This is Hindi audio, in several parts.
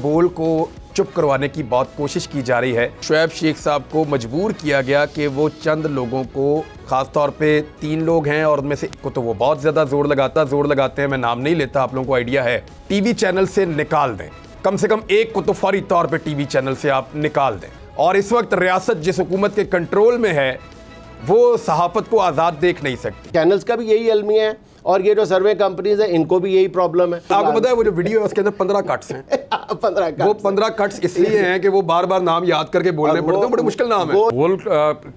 बोल को चुप करवाने की बहुत कोशिश की जा रही है। शुएब शेख साहब को मजबूर किया गया कि वो चंद लोगों को, ख़ास तौर पे 3 लोग हैं और उनमें से को तो वो बहुत ज़्यादा ज़ोर लगाते हैं, मैं नाम नहीं लेता, आप लोगों को आइडिया है, टीवी चैनल से निकाल दें। कम से कम एक को तो फौरी तौर पर टीवी चैनल से आप निकाल दें। और इस वक्त रियासत जिस हुकूमत के कंट्रोल में है वो सहाफ़त को आज़ाद देख नहीं सकती। चैनल्स का भी यही अलमिया है और ये जो सर्वे कंपनीज है इनको भी यही प्रॉब्लम है। आपको पता है वो जो वीडियो है उसके अंदर 15 कट्स हैं। 15 कट्स। वो 15 कट्स इसलिए हैं कि वो बार बार नाम याद करके बोलने पड़ते हैं, बड़े मुश्किल नाम है। बोल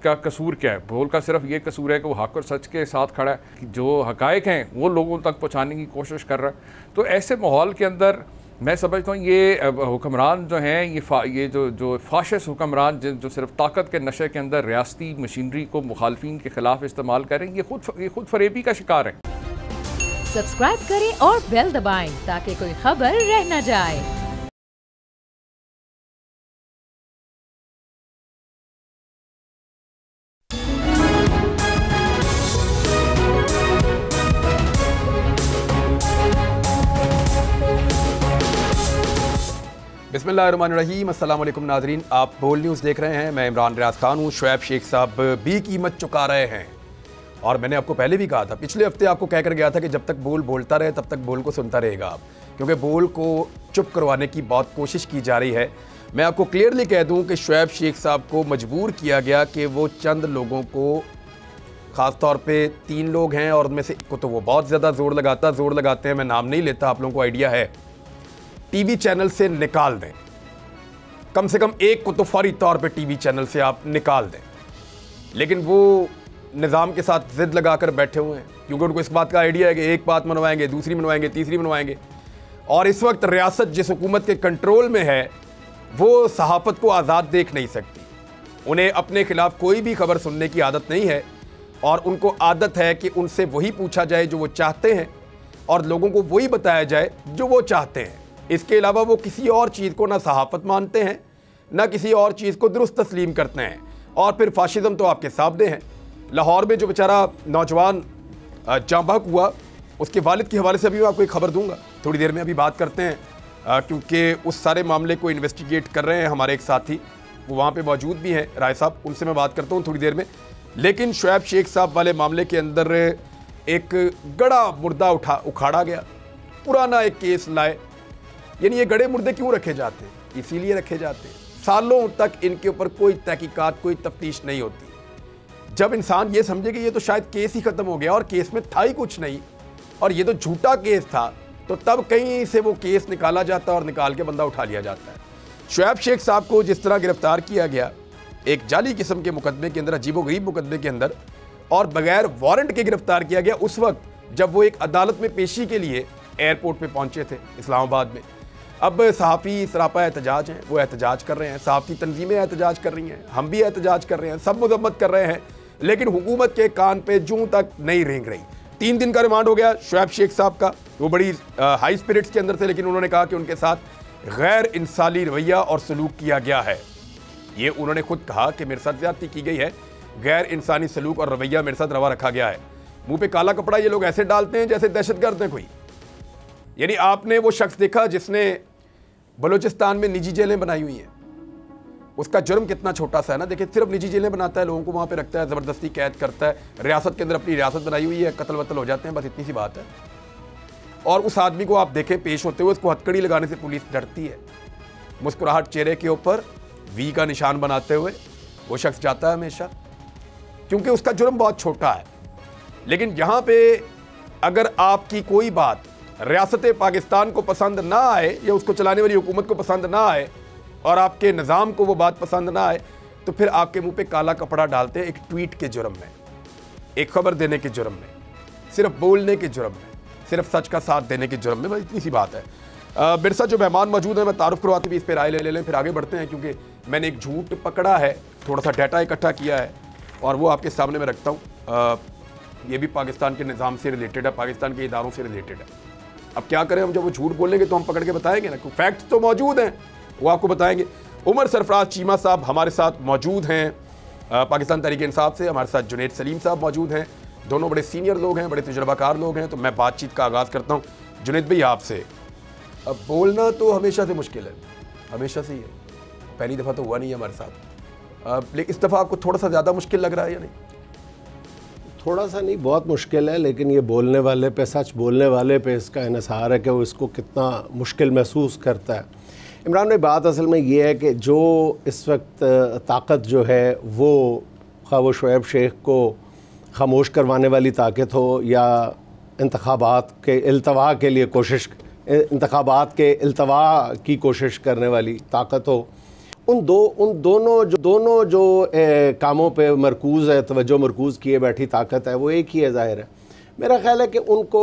का कसूर क्या है? बोल का सिर्फ ये कसूर है कि वो हक और सच के साथ खड़ा है, कि जो हकायक हैं वो लोगों तक पहुँचाने की कोशिश कर रहा है। तो ऐसे माहौल के अंदर मैं समझता हूँ ये हुक्मरान जो हैं, ये जो फाशिस्ट हुक्मरान जो सिर्फ ताकत के नशे के अंदर रियासती मशीनरी को मुखालफिन के खिलाफ इस्तेमाल करें, ये खुद फरेबी का शिकार है। सब्सक्राइब करें और बेल दबाएं ताकि कोई खबर रह न जाए। बिस्मिल्लाहिर्रहमानिर्रहीम, अस्सलाम वालेकुम नाज़रीन, आप बोल न्यूज़ देख रहे हैं। मैं इमरान रियाज खान हूँ। शुएब शेख साहब भी कीमत चुका रहे हैं और मैंने आपको पहले भी कहा था, पिछले हफ्ते आपको कहकर गया था कि जब तक बोल बोलता रहे तब तक बोल को सुनता रहेगा आप, क्योंकि बोल को चुप करवाने की बहुत कोशिश की जा रही है। मैं आपको क्लियरली कह दूँ कि शुएब शेख साहब को मजबूर किया गया कि वो चंद लोगों को, ख़ास तौर पे 3 लोग हैं और उनमें से को तो वो बहुत ज़्यादा ज़ोर लगाते हैं, मैं नाम नहीं लेता, आप लोगों को आइडिया है, टीवी चैनल से निकाल दें। कम से कम एक को तो फौरी तौर पे टीवी चैनल से आप निकाल दें। लेकिन वो निज़ाम के साथ ज़िद लगा कर बैठे हुए हैं, क्योंकि उनको इस बात का आइडिया है कि एक बात मनवाएंगे, दूसरी मनवाएंगे, तीसरी मनवाएंगे। और इस वक्त रियासत जिस हुकूमत के कंट्रोल में है वो सहाफ़त को आज़ाद देख नहीं सकती। उन्हें अपने खिलाफ कोई भी खबर सुनने की आदत नहीं है और उनको आदत है कि उनसे वही पूछा जाए जो वो चाहते हैं और लोगों को वही बताया जाए जो वो चाहते हैं। इसके अलावा वो किसी और चीज़ को ना सहाफ़त मानते हैं, ना किसी और चीज़ को दुरुस्त तस्लीम करते हैं। और फिर फाशिज़म तो आपके सामने है। लाहौर में जो बेचारा नौजवान जांबाक हुआ, उसके वालिद के हवाले से अभी मैं आपको एक खबर दूंगा, थोड़ी देर में अभी बात करते हैं, क्योंकि उस सारे मामले को इन्वेस्टिगेट कर रहे हैं हमारे एक साथी, वो वहाँ पे मौजूद भी हैं, राय साहब, उनसे मैं बात करता हूँ थोड़ी देर में। लेकिन शुएब शेख साहब वाले मामले के अंदर एक गड़ा मुर्दा उखाड़ा गया, पुराना एक केस लाए। यानी ये गड़े मुर्दे क्यों रखे जाते हैं? इसीलिए रखे जाते हैं, सालों तक इनके ऊपर कोई तहकीकात, कोई तफ्तीश नहीं होती। जब इंसान ये समझे कि ये तो शायद केस ही ख़त्म हो गया और केस में था ही कुछ नहीं और ये तो झूठा केस था, तो तब कहीं से वो केस निकाला जाता और निकाल के बंदा उठा लिया जाता है। शुएब शेख साहब को जिस तरह गिरफ्तार किया गया एक जाली किस्म के मुकदमे के अंदर, अजीबोगरीब मुकदमे के अंदर, और बगैर वारंट के गिरफ्तार किया गया उस वक्त जब वो एक अदालत में पेशी के लिए एयरपोर्ट पर पहुँचे थे इस्लामाबाद में। अब सहाफ़ी सरापा एहतजाज हैं, वो एहतजाज कर रहे हैं, सहाफ़ी तंजीमें एहतजाज कर रही हैं, हम भी एहतजाज कर रहे हैं, सब मजम्मत कर रहे हैं, लेकिन हुकूमत के कान पे जूं तक नहीं रेंग रही। 3 दिन का रिमांड हो गया शुएब शेख साहब का, वो बड़ी हाई स्पिरिट्स के अंदर थे, लेकिन उन्होंने कहा कि उनके साथ गैर इंसानी रवैया और सलूक किया गया है। ये उन्होंने खुद कहा कि मेरे साथ ज़्यादती की गई है, गैर इंसानी सलूक और रवैया मेरे साथ रवा रखा गया है। मुँह पर काला कपड़ा ये लोग ऐसे डालते हैं जैसे दहशतगर्द हैं कोई। यानी आपने वो शख्स देखा जिसने बलूचिस्तान में निजी जेलें बनाई हुई हैं, उसका जुर्म कितना छोटा सा है ना। देखिए, सिर्फ निजी जेलें बनाता है, लोगों को वहाँ पे रखता है, ज़बरदस्ती कैद करता है, रियासत के अंदर अपनी रियासत बनाई हुई है, कत्ल वत्ल हो जाते हैं, बस इतनी सी बात है। और उस आदमी को आप देखें पेश होते हुए, उसको हथकड़ी लगाने से पुलिस डरती है। मुस्कुराहट चेहरे के ऊपर वी का निशान बनाते हुए वो शख्स जाता है हमेशा, क्योंकि उसका जुर्म बहुत छोटा है। लेकिन यहाँ पे अगर आपकी कोई बात रियासत पाकिस्तान को पसंद ना आए या उसको चलाने वाली हुकूमत को पसंद ना आए और आपके निज़ाम को वो बात पसंद ना आए, तो फिर आपके मुंह पे काला कपड़ा डालते हैं एक ट्वीट के जुर्म में, एक खबर देने के जुर्म में, सिर्फ बोलने के जुर्म में, सिर्फ सच का साथ देने के जुर्म में। बस इतनी सी बात है। मेरे साथ जो मेहमान मौजूद है, मैं तारुफ करवाते भी इस पर राय ले लें, फिर आगे बढ़ते हैं, क्योंकि मैंने एक झूठ पकड़ा है, थोड़ा सा डाटा इकट्ठा किया है और वो आपके सामने मैं रखता हूँ। ये भी पाकिस्तान के निज़ाम से रिलेटेड है, पाकिस्तान के इदारों से रिलेटेड है। अब क्या करें, हम जब वो झूठ बोलेंगे तो हम पकड़ के बताएंगे ना, फैक्ट्स तो मौजूद हैं, वो आपको बताएंगे। उमर सरफराज चीमा साहब हमारे साथ मौजूद हैं पाकिस्तान तहरीक इंसाफ से, हमारे साथ जुनैद सलीम साहब मौजूद हैं, दोनों बड़े सीनियर लोग हैं, बड़े तजुर्बाकार लोग हैं। तो मैं बातचीत का आगाज़ करता हूँ जुनैद भाई आपसे। अब बोलना तो हमेशा से मुश्किल है, हमेशा से ही है, पहली दफ़ा तो हुआ नहीं है हमारे साथ। लेकिन इस दफ़ा आपको थोड़ा सा ज़्यादा मुश्किल लग रहा है या नहीं? थोड़ा सा नहीं, बहुत मुश्किल है, लेकिन ये बोलने वाले पे, सच बोलने वाले पे इसका इन्हिसार है कि वो इसको कितना मुश्किल महसूस करता है। इमरान भाई, बात असल में ये है कि जो इस वक्त ताकत जो है वो खा वो शुएब शेख को खामोश करवाने वाली ताकत हो या इंतखाबात के इल्तवा के लिए कोशिश, इंतखाबात के इल्तवा की कोशिश करने वाली ताकत हो, उन दोनों जो कामों पे मरकूज़ है, तवज्जो मरकूज़ किए बैठी ताकत है, वो एक ही है ज़ाहिर है। मेरा ख्याल है कि उनको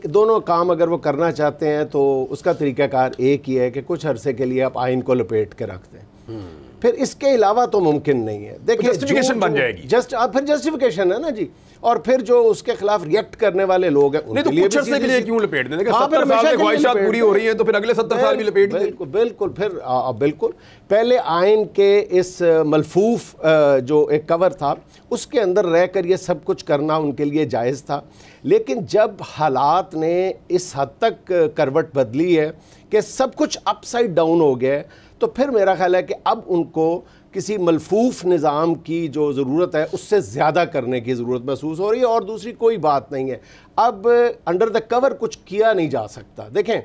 दोनों काम अगर वो करना चाहते हैं तो उसका तरीक़ाकार एक ही है कि कुछ अरसे के लिए आप आइन को लपेट के रख दें, फिर इसके अलावा तो मुमकिन नहीं है। देखिए, जस्टिफिकेशन बन जाएगी, फिर जस्टिफिकेशन है ना जी, और फिर जो उसके खिलाफ रिएक्ट करने वाले लोग हैं उनके लिए कुछ अरसे के लिए क्यों लपेट दें? 70 साल की ख्वाहिशात पूरी हो रही हैं तो फिर अगले 70 साल भी लपेट दें। बिल्कुल बिल्कुल, फिर बिल्कुल पहले आइन के इस मलफूफ जो एक कवर था उसके अंदर रहकर ये सब कुछ करना उनके लिए जायज़ था, लेकिन जब हालात ने इस हद तक करवट बदली है कि सब कुछ अपसाइड डाउन हो गया, तो फिर मेरा ख्याल है कि अब उनको किसी मलफूफ निज़ाम की जो ज़रूरत है उससे ज़्यादा करने की ज़रूरत महसूस हो रही है, और दूसरी कोई बात नहीं है। अब अंडर द कवर कुछ किया नहीं जा सकता। देखें,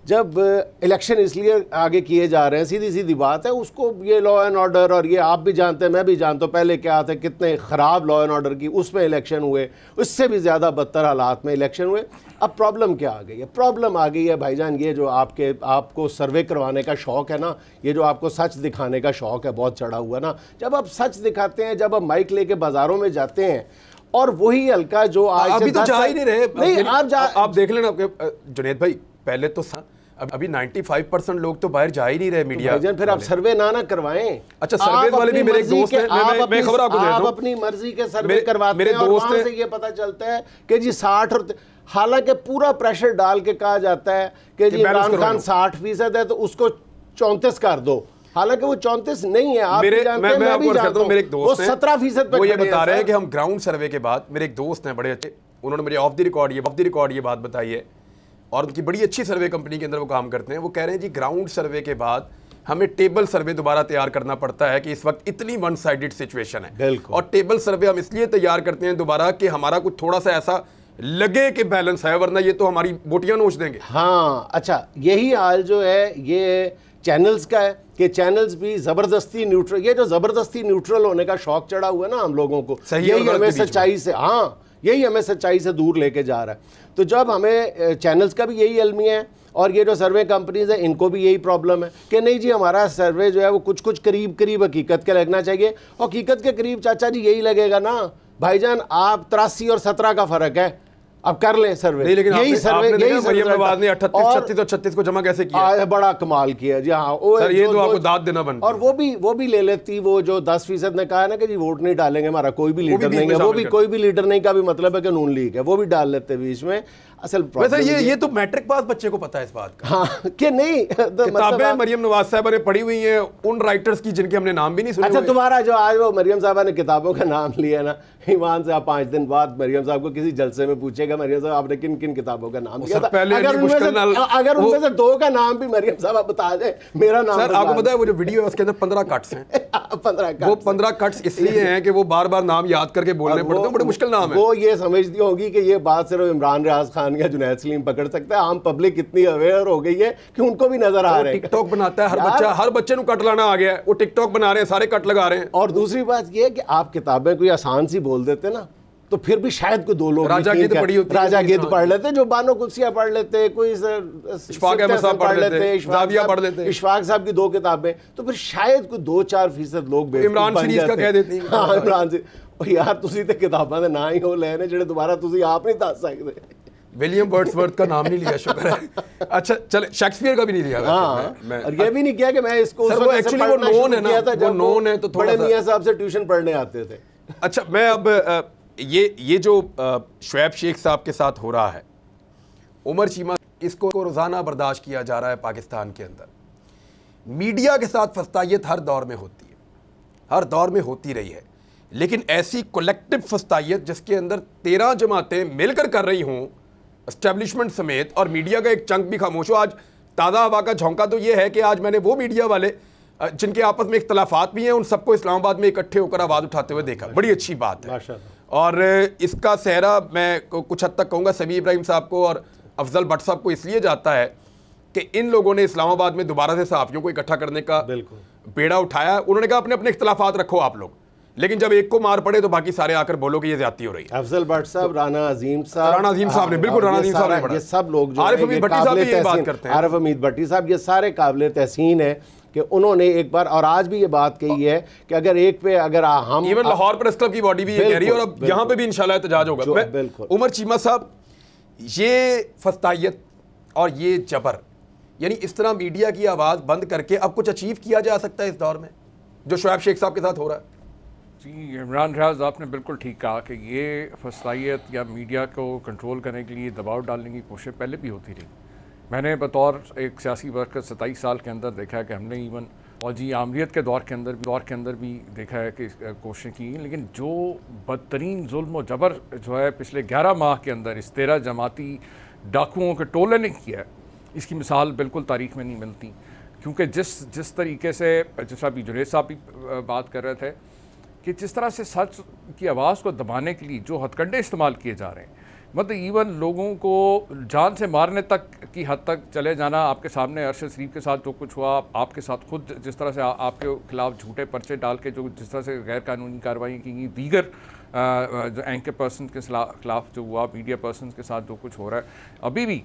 जब इलेक्शन इसलिए आगे किए जा रहे हैं, सीधी सीधी बात है, उसको ये लॉ एंड ऑर्डर, और ये आप भी जानते हैं, मैं भी जानता हूँ, पहले क्या थे कितने ख़राब लॉ एंड ऑर्डर की उसमें इलेक्शन हुए, उससे भी ज़्यादा बदतर हालात में इलेक्शन हुए। अब प्रॉब्लम क्या आ गई है? प्रॉब्लम आ गई है भाईजान, ये जो आपको सर्वे करवाने का शौक़ है ना, ये जो आपको सच दिखाने का शौक़ है बहुत चढ़ा हुआ ना, जब आप सच दिखाते हैं, जब आप माइक लेके बाज़ारों में जाते हैं और वही हल्का जो आज अभी तो जा ही नहीं रहे, नहीं आप देख लेना जुनैद भाई, पहले तो अभी 95% लोग तो बाहर जा ही नहीं रहे मीडिया। तो फिर आप सर्वे ना करवाएं। अच्छा, सर्वे वाले भी मेरे एक दोस्त हैं, मैं खबर आपको दे दूं, आप अपनी मर्जी के सर्वे करवाते हैं और वहां से ये पता चलता है कि जी 60, और हालांकि पूरा प्रेशर डाल के कहा जाता है कि जी इमरान खान 60% है तो उसको 34 कर दो, हालांकि वो 34 नहीं है। आप मैं आपको कहता हूं, मेरे एक दोस्त हैं 17% वो ये बता रहे हैं कि हम ग्राउंड सर्वे के बाद, मेरे एक दोस्त हैं बड़े अच्छे, उन्होंने मुझे ऑफ द रिकॉर्ड ये बात बताई है, और उनकी बड़ी अच्छी सर्वे कंपनी के अंदर वो काम करते हैं। वो कह रहे हैं जी ग्राउंड सर्वे के बाद हमें टेबल सर्वे दोबारा तैयार करना पड़ता है कि इस वक्त इतनी वन साइडेड सिचुएशन है, और टेबल सर्वे हम इसलिए तैयार करते हैं दोबारा कि हमारा कुछ थोड़ा सा ऐसा लगे कि बैलेंस है, वरना ये तो हमारी बोटियां नोच देंगे। हाँ, अच्छा, यही हाल जो है ये चैनल्स का है कि चैनल्स भी ज़बरदस्ती न्यूट्रल, ये जो ज़बरदस्ती न्यूट्रल होने का शौक चढ़ा हुआ है ना हम लोगों को, यही हमें सच्चाई से, हाँ, यही हमें सच्चाई से दूर लेके जा रहा है। तो जब हमें चैनल्स का भी यही अलमिया है, और ये जो सर्वे कंपनीज है इनको भी यही प्रॉब्लम है कि नहीं जी हमारा सर्वे जो है वो कुछ करीब हकीकत के लगना चाहिए, और हकीकत के करीब चाचा जी यही लगेगा ना भाईजान। आप 83 और 17 का फ़र्क है, अब कर लें सर्वे। लेकिन यही सर्वे, यही मरियम नवाज ने 38, 36 और 36 को जमा कैसे किया? बड़ा कमाल किया जी। हाँ, सर ये तो आपको दाद देना बनता है। और वो भी ले लेती, वो जो 10% ने कहा है ना कि जी वोट नहीं डालेंगे, हमारा कोई भी लीडर नहीं है, वो भी कोई भी लीडर नहीं का भी मतलब है कि नून लीग है, वो भी डाल लेते बीच में। असल वैसे ये तो मैट्रिक पास बच्चे को पता है इस बात का, हाँ कि नहीं। किताबें मरियम नवाज साहब ने पढ़ी हुई हैं उन राइटर्स की जिनके हमने नाम भी नहीं सुने। अच्छा, तुम्हारा जो आज वो मरियम साहबा ने किताबों का नाम लिया ना, ईमान से आप 5 दिन बाद मरियम साहब को किसी जलसे में पूछेगा, मरियम साहब आपने किन किन किताबों का नाम लिया था? अगर उनमें से 2 का नाम भी मरियम साहब बता दें, मेरा नाम। सर आपको पता है वो जो वीडियो है उसके अंदर 15 कट्स हैं। 15 कट्स इसलिए हैं कि वो बार बार नाम याद करके बोलने पड़ते हैं, बड़े मुश्किल नाम है। वो ये समझती होगी कि ये बात सिर्फ इमरान रियाज खान या जुनैद सलीम पकड़ सकता है, आम पब्लिक इतनी अवेयर हो गई है कि उनको भी नजर आ रहे हैं। टिकटॉक बनाता है हर बच्चे को कट लाना आ गया है, वो टिकटॉक बना रहे हैं, सारे कट लगा रहे हैं। और दूसरी बात ये है कि आप किताबें कोई आसान सी बोल देते ना तो फिर भी शायद कोई 2 लोग राजा गिद्ध पढ़ लेते, जो बानो कुर्सियां पढ़ लेते, कोई इशफाक अहमद पढ़ लेते, इशफाक साहब की 2 किताबें, तो फिर शायद कोई 2-4% लोग इमरान सीरीज का कह देते हैं। हाँ, इमरान से यार तुसी ते किताबां दे ना ही हो लेने जेड़े दोबारा तुसी आप नहीं दस सकते। विलियम वर्ड्सवर्थ का नाम नहीं लिया, शुक्र है। अच्छा चले, शेक्सपियर का भी नहीं लिया। हाँ, और ये भी नहीं किया कि मैं इसको सर वो एक्चुअली वो नोन है ना, वो नोन है तो थोड़ा मियां साहब से ट्यूशन पढ़ने आते थे। अच्छा, मैं अब ये जो शुएब शेख साहब के साथ हो रहा है, उमर चीमा, इसको रोज़ाना बर्दाश्त किया जा रहा है पाकिस्तान के अंदर। मीडिया के साथ फस्तायत हर दौर में होती है, हर दौर में होती रही है, लेकिन ऐसी कलेक्टिव फस्तायत जिसके अंदर 13 जमातें मिलकर कर रही हों, एस्टेब्लिशमेंट समेत, और मीडिया का एक चंक भी खामोश हो। आज ताज़ा हवा का झोंका तो ये है कि आज मैंने वो मीडिया वाले जिनके आपस में इख्तलाफात भी हैं उन सबको इस्लामाबाद में इकट्ठे होकर आवाज़ उठाते हुए देखा। बड़ी अच्छी बात है। और इसका सेहरा मैं कुछ हद तक कहूँगा समी इब्राहिम साहब को और अफजल भट्ट साहब को इसलिए जाता है कि इन लोगों ने इस्लामाबाद में दोबारा से सहाफ़ियों को इकट्ठा करने का बेड़ा उठाया। उन्होंने कहा अपने अपने इख्तलाफात रखो आप लोग, लेकिन जब एक को मार पड़े तो बाकी सारे आकर बोलो कि ये ज्यादती हो रही है। अफजल भट्ट साहब, राना अजीम साहब ने बिल्कुल, राना अजीम साहब ने, ये सब लोग जो आरिफ हमीद भट्टी साहब ये बात करते हैं, आरिफ हमीद भट्टी साहब, ये सारे काबिल तहसीन है कि उन्होंने एक बार और आज भी ये बात कही है कि अगर एक पे अगर हम इवन लाहौर प्रेस क्लब की बॉडी भी ये कह रही है और अब यहाँ पे भी इंशाल्लाह एहतजाज होगा। उमर चीमा साहब, ये फस्तायत और ये जबर, यानी इस तरह मीडिया की आवाज़ बंद करके अब कुछ अचीव किया जा सकता है इस दौर में जो शुएब शेख साहब के साथ हो रहा है? जी इमरान रियाज, आपने बिल्कुल ठीक कहा कि ये फस्तायत या मीडिया को कंट्रोल करने के लिए दबाव डालने की कोशिश पहले भी होती रही। मैंने बतौर एक सियासी वर्कर 27 साल के अंदर देखा है कि हमने इवन और जी आमरीत के दौर के अंदर भी देखा है कि कोशिशें की, लेकिन जो बदतरीन जुल्म और जबर जो है पिछले 11 माह के अंदर इस 13 जमाती डाकुओं के टोले ने किया है, इसकी मिसाल बिल्कुल तारीख़ में नहीं मिलती। क्योंकि जिस तरीके से जैसा अभी जुनेद साहब भी बात कर रहे थे कि जिस तरह से सच की आवाज़ को दबाने के लिए जो हथकंडे इस्तेमाल किए जा रहे हैं, मतलब इवन लोगों को जान से मारने तक की हद तक चले जाना। आपके सामने अरशद शरीफ के साथ जो कुछ हुआ, आपके साथ खुद जिस तरह से आपके खिलाफ झूठे पर्चे डाल के जो जिस तरह से गैर कानूनी कार्रवाई की गई, दीगर जो एंकर पर्सन के खिलाफ जो हुआ, मीडिया पर्सन के साथ जो कुछ हो रहा है, अभी भी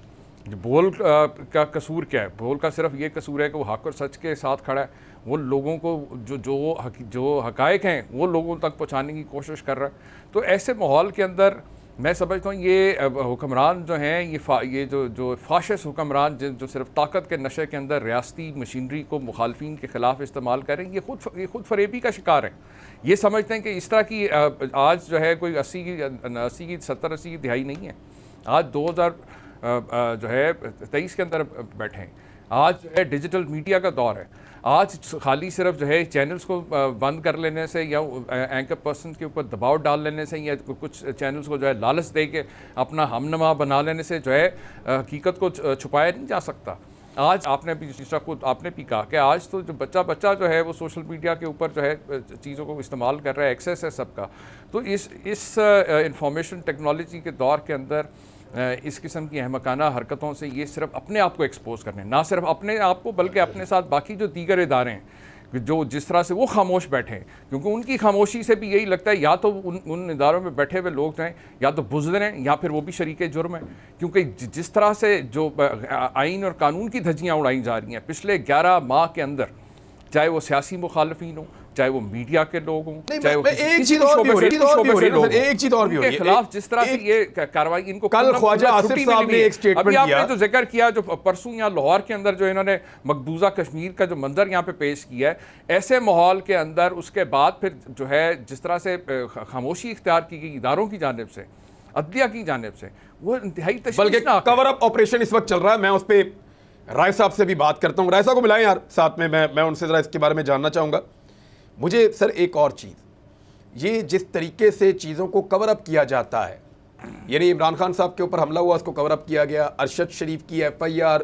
बोल का कसूर क्या है? बोल का सिर्फ ये कसूर है कि वो हक और सच के साथ खड़ा है। वो लोगों को जो हकायक हैं वो लोगों तक पहुंचाने की कोशिश कर रहा है। तो ऐसे माहौल के अंदर मैं समझता हूँ ये हुक्मरान जो हैं, ये जो फाशिस्ट हुक्मरान जो सिर्फ ताकत के नशे के अंदर रियासती मशीनरी को मुखालफिन के ख़िलाफ़ इस्तेमाल करें, ये खुद फरेबी का शिकार हैं। ये समझते हैं कि इस तरह की आज जो है कोई 80 की 70-80 की दिहाई नहीं है। आज 2023 के अंदर बैठे हैं। आज जो है डिजिटल मीडिया का दौर है। आज खाली सिर्फ जो है चैनल्स को बंद कर लेने से या एंकर पर्सन के ऊपर दबाव डाल लेने से या कुछ चैनल्स को जो है लालच दे के अपना हमनमा बना लेने से जो है हकीकत को छुपाया नहीं जा सकता। आज आपने भी आपने भी कहा कि आज तो जो बच्चा जो है वो सोशल मीडिया के ऊपर जो है चीज़ों को इस्तेमाल कर रहा है, एक्सेस है सबका। तो इस इंफॉर्मेशन टेक्नोलॉजी के दौर के अंदर इस किस्म की अहमकाना हरकतों से ये सिर्फ अपने आप को एक्सपोज करने, ना सिर्फ अपने आप को बल्कि अपने साथ बाकी जो दीगर इदारे हैं जो जिस तरह से वो खामोश बैठे हैं, क्योंकि उनकी खामोशी से भी यही लगता है या तो उन इदारों में बैठे हुए लोग जो हैं या तो बुज़दिल हैं या फिर वो भी शरीके जुर्म हैं। क्योंकि जिस तरह से जो आइन और कानून की धज्जियाँ उड़ाई जा रही हैं पिछले 11 माह के अंदर, चाहे वो सियासी मुखालफिन हो, चाहे वो मीडिया के लोग हों, चाहे वो एक चीज और भी हो रही है खिलाफ जिस तरह से ये कार्रवाई इनको कल ख्वाजा आसिफ साहब ने एक स्टेटमेंट दिया। आपने जो जिक्र किया जो परसों यहाँ लाहौर के अंदर जो इन्होंने मकबूजा कश्मीर का जो मंजर यहाँ पे पेश किया है, ऐसे माहौल के अंदर उसके बाद फिर जो है जिस तरह से खामोशी इख्तियार की गई इदारों की जानिब से, अदलिया की जानिब से, वो इंतहाई बल्कि कवर अप ऑपरेशन इस वक्त चल रहा है। मैं उस पर राय साहब से भी बात करता हूँ। राय साहब को मिलाएं यार साथ में, मैं उनसे ज़रा इसके बारे में जानना चाहूँगा। मुझे सर एक और चीज़, ये जिस तरीके से चीज़ों को कवर अप किया जाता है, यानी इमरान खान साहब के ऊपर हमला हुआ, उसको कवर अप किया गया। अरशद शरीफ की FIR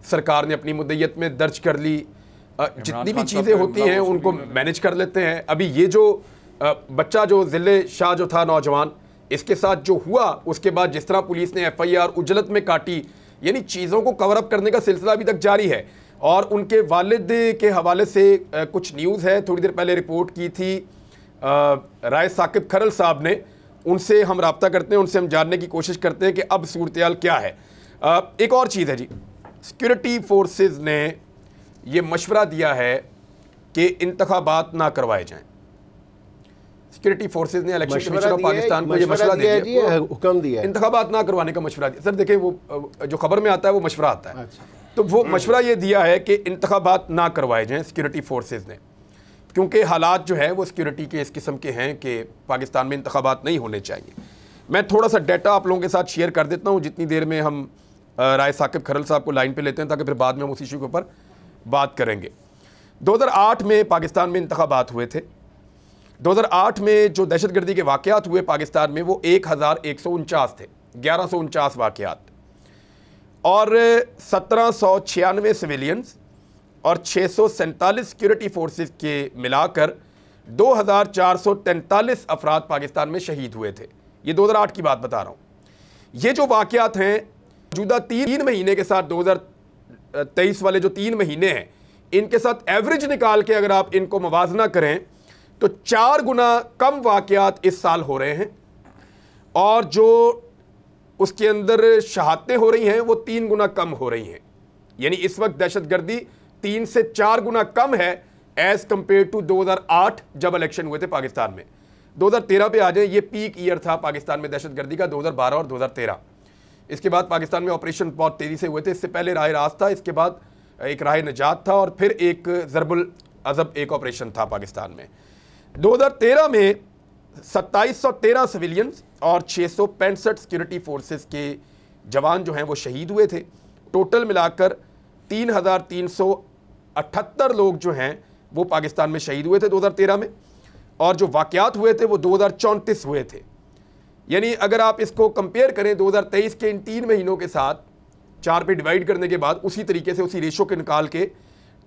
सरकार ने अपनी मुद्दत में दर्ज कर ली। जितनी भी चीज़ें होती हैं उनको मैनेज कर लेते हैं। अभी ये जो बच्चा जो ज़िले शाह जो था नौजवान, इसके साथ जो हुआ, उसके बाद जिस तरह पुलिस ने FIR उजलत में काटी, यानी चीज़ों को कवर अप करने का सिलसिला अभी तक जारी है। और उनके वालिद के हवाले से कुछ न्यूज़ है, थोड़ी देर पहले रिपोर्ट की थी राय साकिब खरल साहब ने, उनसे हम रब्ता करते हैं, उनसे हम जानने की कोशिश करते हैं कि अब सूरत-ए-हाल क्या है। एक और चीज़ है जी, सिक्योरिटी फोर्सेस ने ये मशवरा दिया है कि इंतखाबात ना करवाए जाएं। सिक्योरिटी फोर्सेस ने इलेक्शन कमीशन ऑफ पाकिस्तान को ये मशवरा दिया है, हुक्म दिया है इंतखाबात ना करवाने का मशवरा दिया। सर देखें, वो जो खबर में आता है वो मशवरा आता है। तो वो मशवरा ये दिया है कि इंतखाबात ना करवाए जाएं सिक्योरिटी फोर्सेस ने, क्योंकि हालात जो है वो सिक्योरिटी के इस किस्म के हैं कि पाकिस्तान में इंतखाबात नहीं होने चाहिए। मैं थोड़ा सा डाटा आप लोगों के साथ शेयर कर देता हूँ जितनी देर में हम राय साकिब खरल साहब को लाइन पे लेते हैं, ताकि फिर बाद में हम उस इशू के ऊपर बात करेंगे। 2008 में पाकिस्तान में इंतखाबात हुए थे। 2008 में जो दहशतगर्दी के वाक़यात हुए पाकिस्तान में वो 1149 थे, 1149 वाक़यात। और 1796 सिविलियंस और 647 सिक्योरिटी फोर्सेस के मिलाकर 2443 अफराद पाकिस्तान में शहीद हुए थे। ये 2008 की बात बता रहा हूँ। ये जो वाक़यात हैं मौजूदा 3 महीने के साथ 2023 वाले जो 3 महीने हैं इनके साथ एवरेज निकाल के अगर आप इनको मुवाजना करें तो 4 गुना कम वाक़यात इस साल हो रहे हैं और जो उसके अंदर शहादतें हो रही हैं वो 3 गुना कम हो रही हैं। यानी इस वक्त दहशतगर्दी 3 से 4 गुना कम है एज़ कंपेयर टू 2008 जब इलेक्शन हुए थे पाकिस्तान में। 2013 पे आ जाए, ये पीक ईयर था पाकिस्तान में दहशतगर्दी का, 2012 और 2013। इसके बाद पाकिस्तान में ऑपरेशन बहुत तेज़ी से हुए थे। इससे पहले राह रास्त था, इसके बाद एक राह नजात था और फिर एक ज़रबुल अज़ब एक ऑपरेशन था पाकिस्तान में। 2013 में 2713 सिविलियंस और 665 सिक्योरिटी फोर्सेस के जवान जो हैं वो शहीद हुए थे। टोटल मिलाकर 3378 लोग जो हैं वो पाकिस्तान में शहीद हुए थे 2013 में, और जो वाक़यात हुए थे वो 2034 हुए थे। यानी अगर आप इसको कंपेयर करें 2023 के इन 3 महीनों के साथ 4 पे डिवाइड करने के बाद उसी तरीके से उसी रेशो के निकाल के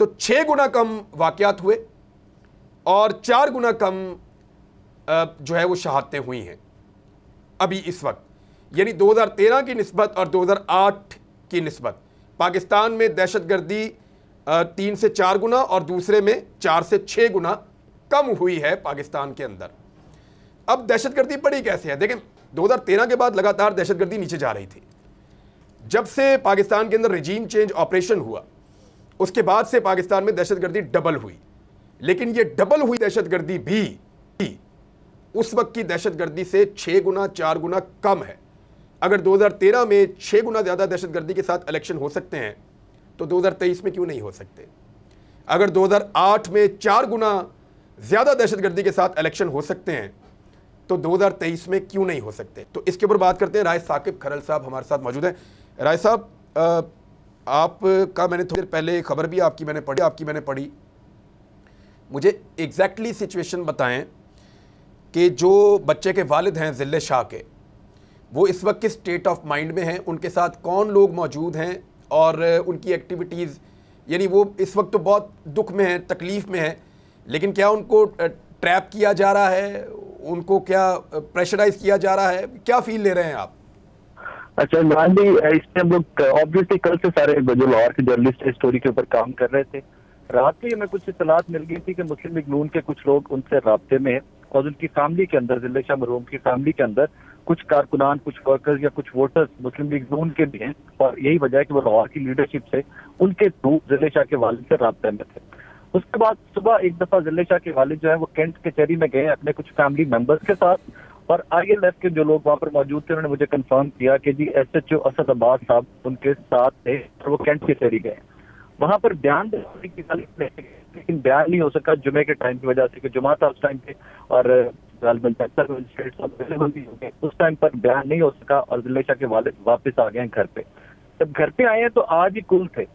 तो 6 गुना कम वाक़यात हुए और 4 गुना कम जो है वो शहादतें हुई हैं अभी इस वक्त। यानी 2013 की निस्बत और 2008 की निस्बत पाकिस्तान में दहशतगर्दी 3 से 4 गुना और दूसरे में 4 से 6 गुना कम हुई है पाकिस्तान के अंदर। अब दहशतगर्दी बढ़ी कैसे है? देखें, 2013 के बाद लगातार दहशतगर्दी नीचे जा रही थी। जब से पाकिस्तान के अंदर रिजीम चेंज ऑपरेशन हुआ उसके बाद से पाकिस्तान में दहशतगर्दी डबल हुई, लेकिन ये डबल हुई दहशतगर्दी भी उस वक्त की दहशतगर्दी से 6 गुना 4 गुना कम है। अगर 2013 में 6 गुना ज़्यादा दहशतगर्दी के साथ इलेक्शन हो सकते हैं तो 2023 में क्यों नहीं हो सकते? अगर 2008 में 4 गुना ज़्यादा दहशतगर्दी के साथ इलेक्शन हो सकते हैं तो 2023 में क्यों नहीं हो सकते? तो इसके ऊपर बात करते हैं। राय साकिब खरल साहब हमारे साथ मौजूद हैं। राय साहब, आपका मैंने थोड़ी देर पहले खबर भी आपकी मैंने पढ़ी। मुझे एग्जैक्टली सिचुएशन बताएं कि जो बच्चे के वालिद हैं ज़िले शाह के, वो इस वक्त किस स्टेट ऑफ माइंड में हैं, उनके साथ कौन लोग मौजूद हैं और उनकी एक्टिविटीज़, यानी वो इस वक्त तो बहुत दुख में हैं, तकलीफ़ में हैं, लेकिन क्या उनको ट्रैप किया जा रहा है, उनको क्या प्रेशराइज किया जा रहा है, क्या फील ले रहे हैं आप? अच्छा इमरान जी, इसमें हम लोग ऑब्वियसली कल से सारे जो लाहौर के जर्नलिस्ट इस स्टोरी के ऊपर काम कर रहे थे। रात को हमें कुछ इत्तलात मिल गई थी कि मुस्लिम लीग नून के कुछ लोग उनसे राब्ते में और उनकी फैमिली के अंदर, ज़िले शाह मरहूम की फैमिली के अंदर कुछ कारकुनान, कुछ वर्कर्स या कुछ वोटर्स मुस्लिम लीग नून के भी हैं और यही वजह है कि वो लाहौर की लीडरशिप से उनके थ्रू ज़िले शाह के वालिद से राब्ते में थे। उसके बाद सुबह एक दफा ज़िले शाह के वालिद जो है वो कैंट कचहरी में गए अपने कुछ फैमिली मेंबर्स के साथ, और ILF के जो लोग वहाँ पर मौजूद थे उन्होंने मुझे कंफर्म किया कि जी SHO असद अब्बास साहब उनके साथ थे और वो कैंट कचहरी गए। वहाँ पर बयान देने की लेकिन बयान नहीं हो सका जुमे के टाइम की वजह से, कि जुमा था उस टाइम पे और अवेलेबल भी हो गए, उस टाइम पर बयान नहीं हो सका और ज़िले शाह के वालिद वापस आ गए घर पे। जब घर पे आए हैं तो आज ही कुल थे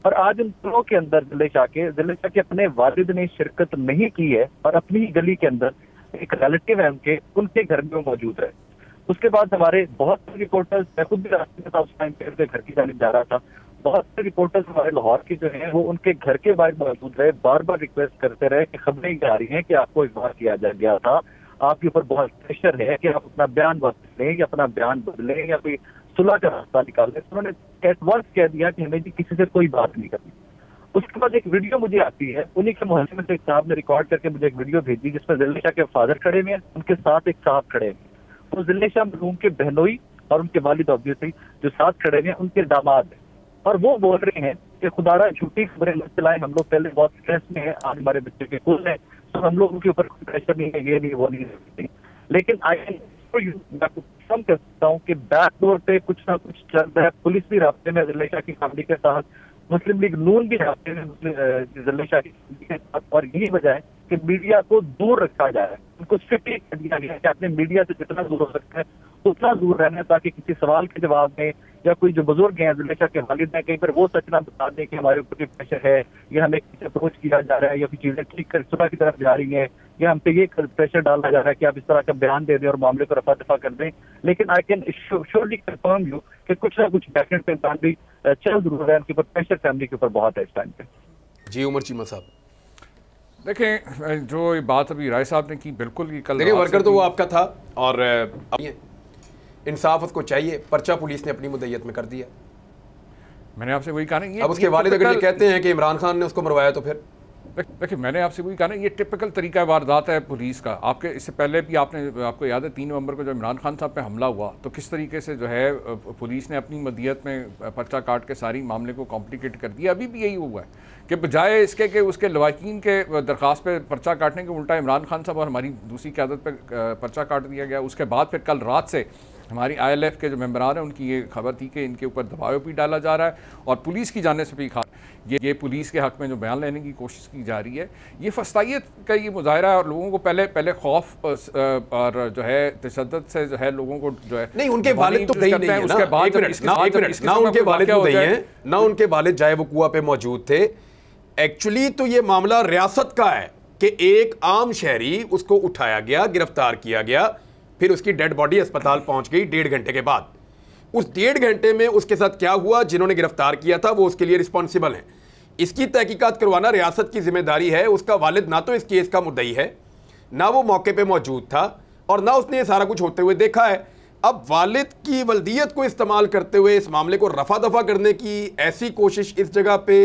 और आज उन कुलों के अंदर ज़िले शाह के अपने वालिद ने शिरकत नहीं की है और अपनी ही गली के अंदर एक रिलेटिव है उनके घर में मौजूद है। उसके बाद हमारे बहुत से रिपोर्टर्स, मैं खुद भी रास्ते में था उस टाइम पे, उनके घर की जानिब जा रहा था, बहुत से रिपोर्टर्स हमारे लाहौर के जो हैं वो उनके घर के बाहर मौजूद रहे, बार बार रिक्वेस्ट करते रहे कि खबरें आ रही हैं कि आपको इगवा किया जा गया था, आपके ऊपर बहुत प्रेशर है कि आप अपना बयान वापस लें या अपना बयान बदलें या कोई सुलह का रास्ता निकालें। तो उन्होंने एट वंस कह दिया कि हमें भी किसी से कोई बात नहीं करनी। उसके बाद एक वीडियो मुझे आती है, उन्हीं के मोहल्ले में से एक साहब ने रिकॉर्ड करके मुझे एक वीडियो भेजी जिसमें ज़िले शाह के फादर खड़े हुए हैं, उनके साथ एक साहब खड़े हैं, तो ज़िले शाह मरहूम के बहनोई और उनके वालिद ऑब्वियसली जो साथ खड़े हुए हैं उनके दामाद हैं, और वो बोल रहे हैं कि खुदारा झूठी खबरें मत चलाएं, हम लोग पहले बहुत स्ट्रेस में हैं, आज हमारे बच्चे के कुल है तो हम लोग उनके ऊपर कोई प्रेशर नहीं है, ये नहीं वो नहीं। लेकिन मैं कम कर सकता हूँ कि बैकडोर पे कुछ ना कुछ चल रहा है। पुलिस भी रास्ते में ज़िले शाह की फैमिली के साथ, मुस्लिम लीग नून भी रास्ते में ज़िले शाह की फैमिली के साथ, और यही वजह है कि मीडिया को दूर रखा जा रहा है। उनको स्ट्रिक्टली कह दिया गया है कि अपने मीडिया से जितना दूर हो सकता है उतना दूर रहना है, ताकि किसी सवाल के जवाब में या कोई जो बुजुर्ग हैं, जुलेशा के वालिद हैं, कहीं पर वो सच ना बता दें कि हमारे ऊपर प्रेशर है या हमें किसी अप्रोच किया जा रहा है या फिर चीजें ठीक कर सुबह की तरफ जा रही है या हम पे ये प्रेशर डाला जा रहा है कि आप इस तरह का बयान दे दें और मामले को रफा दफा कर दें। लेकिन I can surely confirm you कि कुछ ना कुछ डेफिनेट इंसान भी चल जरूर रहा है, उनके ऊपर प्रेशर फैमिली के ऊपर बहुत है इस टाइम पे। जी उमर चीमा साहब, देखें जो ये बात अभी राय साहब ने की, बिल्कुल ये कल देखिए वर्कर तो वो आपका था और इंसाफ उसको चाहिए, पर्चा पुलिस ने अपनी मुद्दत में कर दिया। मैंने आपसे वही कहा ना, अब उसके वालिद अगर ये कहते हैं कि इमरान खान ने उसको मरवाया तो फिर देखिए मैंने आपसे वही कहा ना, ये टिपिकल तरीका वारदात है पुलिस का। आपके इससे पहले भी आपको याद है 3 नवंबर को जब इमरान खान साहब पे हमला हुआ तो किस तरीके से जो है पुलिस ने अपनी मदियत में पर्चा काट के सारी मामले को कॉम्प्लिकेट कर दिया। अभी भी यही हुआ है कि बजाय इसके कि उसके लवाकिन के दरख्वास्त पे पर्चा काटने के उल्टा इमरान खान साहब और हमारी दूसरी क़यादत पे पर्चा काट दिया गया। उसके बाद फिर कल रात से हमारी ILF के जो मेंबरान हैं उनकी ये खबर थी कि इनके ऊपर दबाव भी डाला जा रहा है और पुलिस की जाने से भी ये पुलिस के हक़ में जो बयान लेने की कोशिश की जा रही है, ये फस्तायत का ये मुजाहरा है और लोगों को पहले खौफ और जो है तशद्दुद से जो है लोगों को जो है नहीं, उनके वालिद तो गई नहीं है उसके बाद ना उनके वालिद तो गई हैं ना उनके वालिद जाए वो कुआ पे मौजूद थे। एक्चुअली तो ये मामला रियासत का है कि एक आम शहरी उसको उठाया गया, गिरफ्तार किया गया, फिर उसकी डेड बॉडी अस्पताल पहुंच गई 1.5 घंटे के बाद। उस 1.5 घंटे में उसके साथ क्या हुआ, जिन्होंने गिरफ्तार किया था वो उसके लिए रिस्पॉन्सिबल हैं। इसकी तहकीकात करवाना रियासत की जिम्मेदारी है। उसका वालिद ना तो इस केस का मुद्दई है, ना वो मौके पे मौजूद था और ना उसने ये सारा कुछ होते हुए देखा है। अब वालिद की वल्दियत को इस्तेमाल करते हुए इस मामले को रफा दफा करने की ऐसी कोशिश इस जगह पे,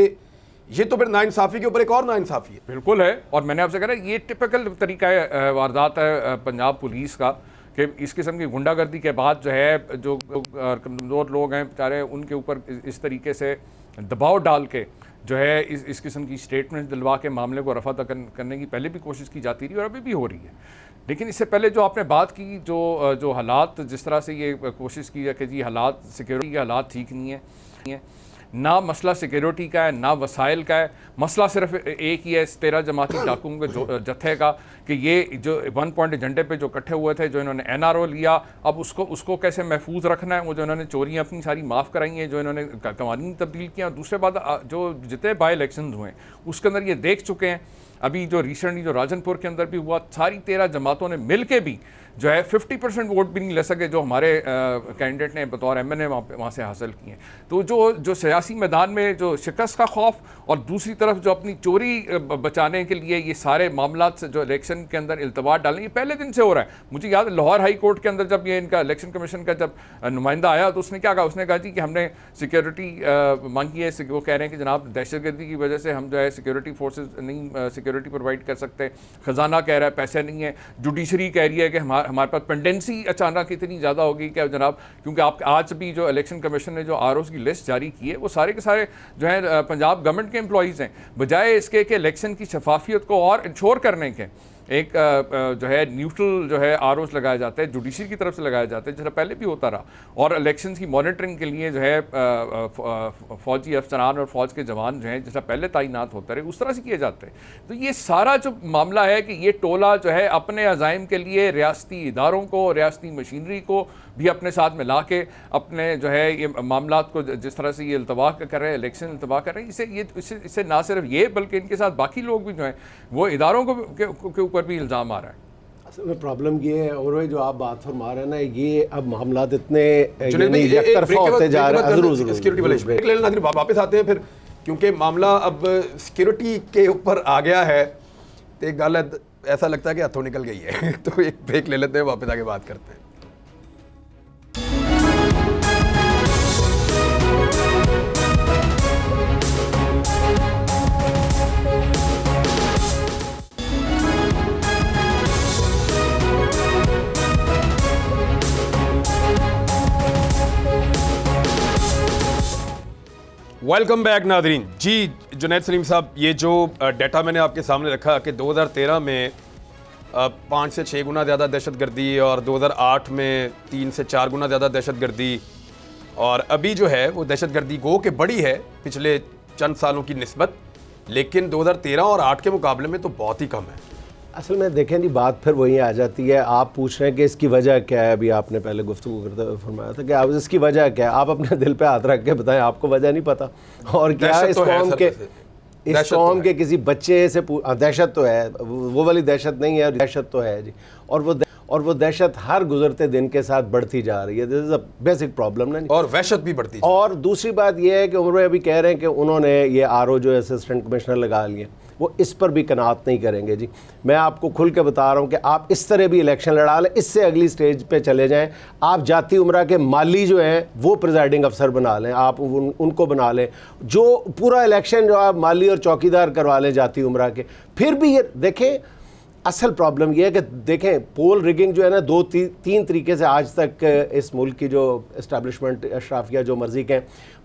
ये तो फिर नाइंसाफ़ी के ऊपर एक और नाइंसाफ़ी है। बिल्कुल है। और मैंने आपसे कहा ये टिपिकल तरीका है वारदात है पंजाब पुलिस का कि इस किस्म की गुंडागर्दी के बाद जो है जो कमज़ोर लोग हैं बेचारे, उनके ऊपर इस तरीके से दबाव डाल के जो है इस किस्म की स्टेटमेंट दिलवा के मामले को रफा करने की पहले भी कोशिश की जाती रही और अभी भी हो रही है। लेकिन इससे पहले जो आपने बात की, जो हालात जिस तरह से ये कोशिश की है कि जी हालात सिक्योरिटी के हालात ठीक नहीं है, ना मसला सिक्योरिटी का है ना वसाइल का है, मसला सिर्फ एक ही है इस 13 जमाती डाकुओं के जत्थे का कि ये जो 1 पॉइंट एजेंडे पे जो इकट्ठे हुए थे, जो इन्होंने NRO लिया, अब उसको कैसे महफूज रखना है। वो जो इन्होंने चोरियाँ अपनी सारी माफ़ कराई हैं, जो इन्होंने कवानीन तब्दील किया, दूसरे बात जो जितने बाई इलेक्शन हुए उसके अंदर ये देख चुके हैं। अभी जो रिसेंटली जो राजनपुर के अंदर भी हुआ, सारी 13 जमातों ने मिल के भी जो है 50% वोट भी नहीं ले सके जो हमारे कैंडिडेट ने बतौर MNA वहाँ से हासिल किए। तो जो सियासी मैदान में जो शिकस्त का खौफ और दूसरी तरफ जो अपनी चोरी बचाने के लिए ये सारे मामला से जो इलेक्शन के अंदर इल्तवात डालने, ये पहले दिन से हो रहा है। मुझे याद है लाहौर हाई कोर्ट के अंदर जब ये इनका इलेक्शन कमीशन का जब नुमाइंदा आया तो उसने क्या कहा, उसने कहा जी कि हमने सिक्योरिटी मांगी है। वो कह रहे हैं कि जनाब दहशतगर्दी की वजह से हम जो है सिक्योरिटी फोर्सेज नहीं सिक्योरिटी प्रोवाइड कर सकते, ख़जाना कह रहा है पैसे नहीं है, जुडिशरी कह रही है कि हमारे पास पेंडेंसी अचानक इतनी ज़्यादा होगी क्या जनाब, क्योंकि आप आज भी जो इलेक्शन कमीशन ने जो ROs की लिस्ट जारी की है वो सारे के सारे जो है पंजाब गवर्नमेंट के एम्प्लॉइज़ हैं। बजाय इसके कि इलेक्शन की शफाफियत को और इंश्योर करने के एक जो है न्यूट्रल जो है ROs लगाए जाते हैं, जुडिशरी की तरफ से लगाए जाते हैं जैसा पहले भी होता रहा, और इलेक्शन की मॉनिटरिंग के लिए जो है फ़ौजी अफसरान और फ़ौज के जवान जो हैं जैसा पहले तैनात होते रहे उस तरह से किए जाते हैं। तो ये सारा जो मामला है कि ये टोला जो है अपने अज़ाइम के लिए रियासती इदारों को, रियासती मशीनरी को भी अपने साथ मिला के अपने जो है ये मामला को जिस तरह से ये इल्तवा कर रहे हैं, इलेक्शन इल्तवा कर रहे हैं, इससे ना सिर्फ ये बल्कि इनके साथ बाकी लोग भी जो हैं वो इदारों के ऊपर भी इल्ज़ाम आ रहा है। असल में प्रॉब्लम ये है और जो आप बात फरमा रहे हैं ना, ये अब मामला इतने एकतरफा होते जा रहे हैं। सिक्योरिटी वाले वापस आते हैं फिर, क्योंकि मामला अब सिक्योरिटी के ऊपर आ गया है तो एक गल ऐसा लगता है कि हाथों निकल गई है। तो एक ब्रेक ले लेते हैं, वापस आके बात करते हैं। वेलकम बैक नादरीन। जी जुनैद सलीम साहब, ये जो डाटा मैंने आपके सामने रखा कि 2013 में 5 से 6 गुना ज़्यादा दहशतगर्दी और 2008 में 3 से 4 गुना ज़्यादा दहशतगर्दी, और अभी जो है वो दहशतगर्दी गो के बड़ी है पिछले चंद सालों की निस्बत, लेकिन 2013 और 8 के मुकाबले में तो बहुत ही कम है। असल में देखें जी, बात फिर वही आ जाती है, आप पूछ रहे हैं कि इसकी वजह क्या है। अभी आपने पहले गुफ्तगू करते हुए फरमाया था कि आप इसकी वजह क्या है, आप अपने दिल पे हाथ रख के बताएं, आपको वजह नहीं पता। और क्या इस कौम के किसी बच्चे से दहशत तो है, वो वाली दहशत नहीं है, दहशत तो है जी। और वो दहशत हर गुजरते दिन के साथ बढ़ती जा रही है। This is a basic problem ना। और वहशत भी बढ़ती है। और दूसरी बात यह है कि उमर अभी कह रहे हैं कि उन्होंने ये आरओ जो असिस्टेंट कमिश्नर लगा लिए, वो इस पर भी कनात नहीं करेंगे जी। मैं आपको खुल के बता रहा हूँ कि आप इस तरह भी इलेक्शन लड़ा लें, इससे अगली स्टेज पे चले जाएं। आप जाती उम्रा के माली जो हैं वो प्रिजाइडिंग अफसर बना लें, आप उनको बना लें, जो पूरा इलेक्शन जो आप माली और चौकीदार करवा लें जाती उम्रा के। फिर भी ये देखें, असल प्रॉब्लम यह है कि देखें पोल रिगिंग जो है ना, तीन तरीके से आज तक इस मुल्क की जो इस्टेब्लिशमेंट अशराफिया जो मर्जी के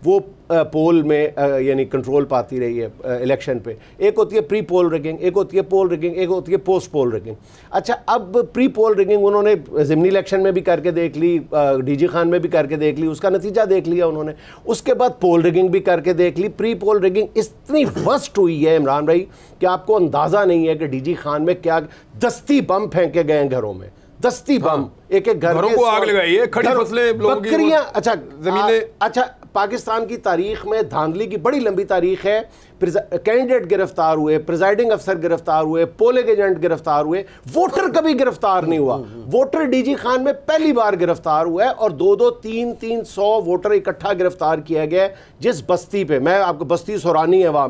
वो पोल में यानी कंट्रोल पाती रही है इलेक्शन पे। एक होती है प्री पोल रिगिंग, एक होती है पोल रिगिंग, एक होती है पोस्ट पोल रिगिंग। अच्छा, अब प्री पोल रिगिंग उन्होंने ज़िमनी इलेक्शन में भी करके देख ली, डीजी खान में भी करके देख ली, उसका नतीजा देख लिया उन्होंने। उसके बाद पोल रिगिंग भी करके देख ली। प्री पोल रिगिंग इतनी वर्स्ट हुई है इमरान भाई कि आपको अंदाज़ा नहीं है कि डीजी खान में क्या दस्ती बम फेंके गए हैं घरों में, दस्ती बम। एक एक घरों को आग लगाई है, खड़ी फसलें, बकरियां। अच्छा जमीनें। अच्छा, पाकिस्तान की तारीख में धांधली की बड़ी लंबी तारीख है। कैंडिडेट गिरफ्तार हुए, प्रिजाइडिंग अफसर गिरफ्तार हुए, पोलिंग एजेंट गिरफ्तार हुए, वोटर कभी गिरफ्तार नहीं हुआ। वोटर डीजी खान में पहली बार गिरफ्तार हुआ है और 200-300 वोटर इकट्ठा गिरफ्तार किया गया जिस बस्ती पे, मैं आपको बस्ती सोरानी है वहां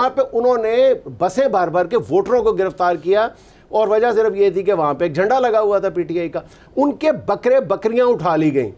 पे उन्होंने बसें भर भर के वोटरों को गिरफ्तार किया। और वजह सिर्फ ये थी कि वहां पे एक झंडा लगा हुआ था पीटीआई का। उनके बकरियां उठा ली गई,